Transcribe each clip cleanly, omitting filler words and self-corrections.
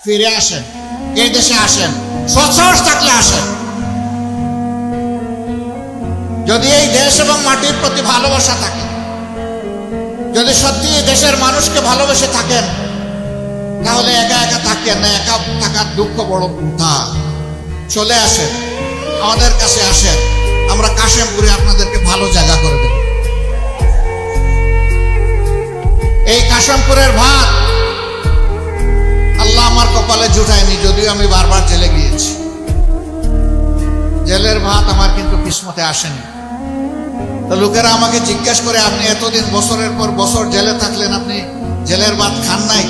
ফিরে আসেন, এই দেশে আসেন, সৎসাহস থাকলে আসেন। যদি এই দেশ এবং মাটির প্রতি ভালোবাসা থাকে, যদি সত্যি এই দেশের মানুষকে ভালোবেসে থাকেন, তাহলে একা একা থাকেন না, একা থাকার দুঃখ বড় বৃথা। চলে আসেন, আমাদের কাছে আসেন, আমরা কাশেমপুরে আপনাদেরকে ভালো জায়গা করে দেব। এই কাশেমপুরের ভাত আল্লাহ আমার কপালে জুটায়নি, যদিও আমি বারবার জেলে গিয়েছি। জেলের ভাত আমার কিন্তু কিসমতে আসেনি। তো লোকেরা আমাকে জিজ্ঞেস করে, আপনি এতদিন বছরের পর বছর জেলে থাকলেন, আপনি জেলের ভাত খান নাই?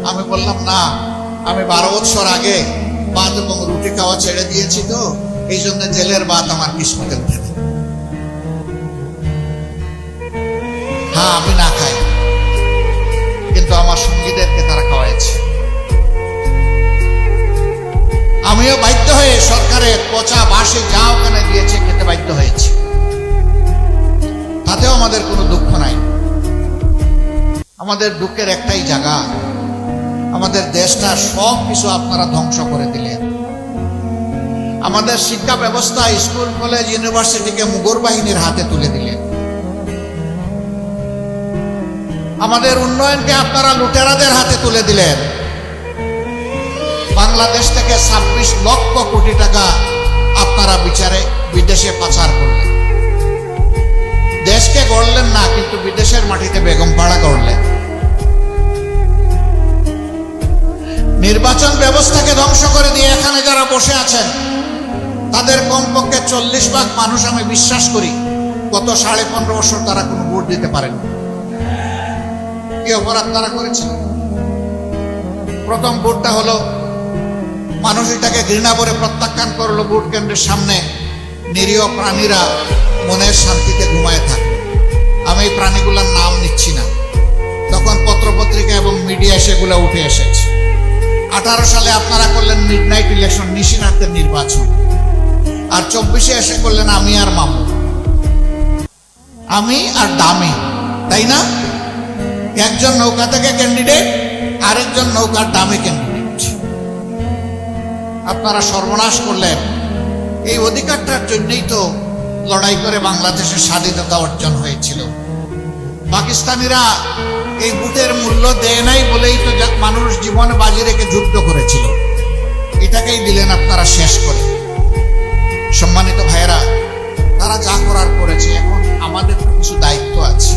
আমি বললাম না, আমি 12 বছর আগে ভাত এবং রুটি খাওয়া ছেড়ে দিয়েছি, তো এই জন্য জেলের ভাত আমার কিসমতে উঠেনি। হ্যাঁ, আমি না খাই, কিন্তু আমার সঙ্গীদেরকে তারা খাওয়াইছে। আমিও বাধ্য হয়ে সরকারের পচা বাসে যা ওখানে দিয়েছে খেতে বাধ্য হয়েছি, তাতেও আমাদের কোনো দুঃখ নাই। আমাদের দুঃখের একটাই জায়গা, আমাদের দেশটা সব কিছু আপনারা ধ্বংস করে দিলেন। আমাদের শিক্ষা ব্যবস্থা, স্কুল কলেজ ইউনিভার্সিটিকে মুঘল বাহিনীর হাতে তুলে দিলেন। আমাদের উন্নয়নকে আপনারা লুটেরাদের হাতে তুলে দিলেন। বাংলাদেশ থেকে 26 লক্ষ কোটি টাকা আপনারা বিচারে বিদেশে পাচার করলেন। দেশকে গড়লেন না, কিন্তু বিদেশের মাটিতে বেগম পাড়া করলেন। নির্বাচন ব্যবস্থাকে ধ্বংস করে দিয়ে এখানে যারা বসে আছেন, তাদের কমপক্ষে 40 ভাগ মানুষ আমি বিশ্বাস করি গত 15.5 বছর তারা কোনো ভোট দিতে পারেন। কি অপরাধ তারা করেছিল? প্রথম ভোটটা হলো, মানুষ এটাকে ঘৃণা করে প্রত্যাখ্যান করলো, ভোট কেন্দ্রের সামনে নিরীহ প্রাণীরা মনের শান্তিতে ঘুমায় থাকে। আমি এই প্রাণীগুলোর নাম নিচ্ছি না, তখন পত্রপত্রিকা এবং মিডিয়া সেগুলো উঠে এসেছে। 18 সালে আপনারা করলেন মিডনাইট ইলেকশন, নিশিরাতের নির্বাচন, আর 24-এ এসে করলেন আমি আর মামু, আমি আর দামি, তাই না? একজন নৌকা থেকে ক্যান্ডিডেট, আরেকজন নৌকার দামে ক্যান্ডিডেট। আপনারা সর্বনাশ করলেন। এই অধিকারটার জন্যই তো লড়াই করে বাংলাদেশের স্বাধীনতা অর্জন হয়েছিল। পাকিস্তানিরা এই ভোটের মূল্য দেয় নাই বলেই তো মানুষ জীবন বাজি রেখে যুদ্ধ করেছিল। এটাকেই দিলেন আপনারা শেষ করে। সম্মানিত ভাইয়েরা, তারা যা করার করেছে, এখন আমাদের কিছু দায়িত্ব আছে।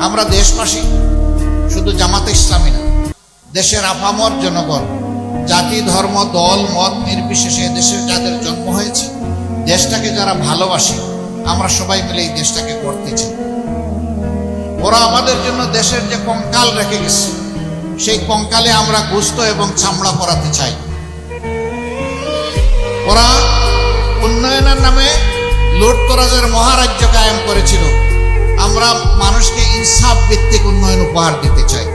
আমরা দেশবাসী, শুধু জামাতে ইসলামী না, দেশের আপামর জনগণ, জাতি ধর্ম দল মত নির্বিশেষে দেশের যাদের জন্ম হয়েছে, দেশটাকে যারা ভালোবাসে, আমরা সবাই মিলে এই দেশটাকে গড়তে চাই। ওরা আমাদের জন্য দেশের যে কঙ্কাল রেখে গেছে, সেই কঙ্কালে আমরা গোশত এবং চামড়া পরাতে চাই। ওরা উন্নয়নের নামে লুটতরাজের মহারাজ্য কায়েম করেছিল, আমরা মানুষকে ইনসাফ ভিত্তিক উন্নয়ন উপহার দিতে চাই।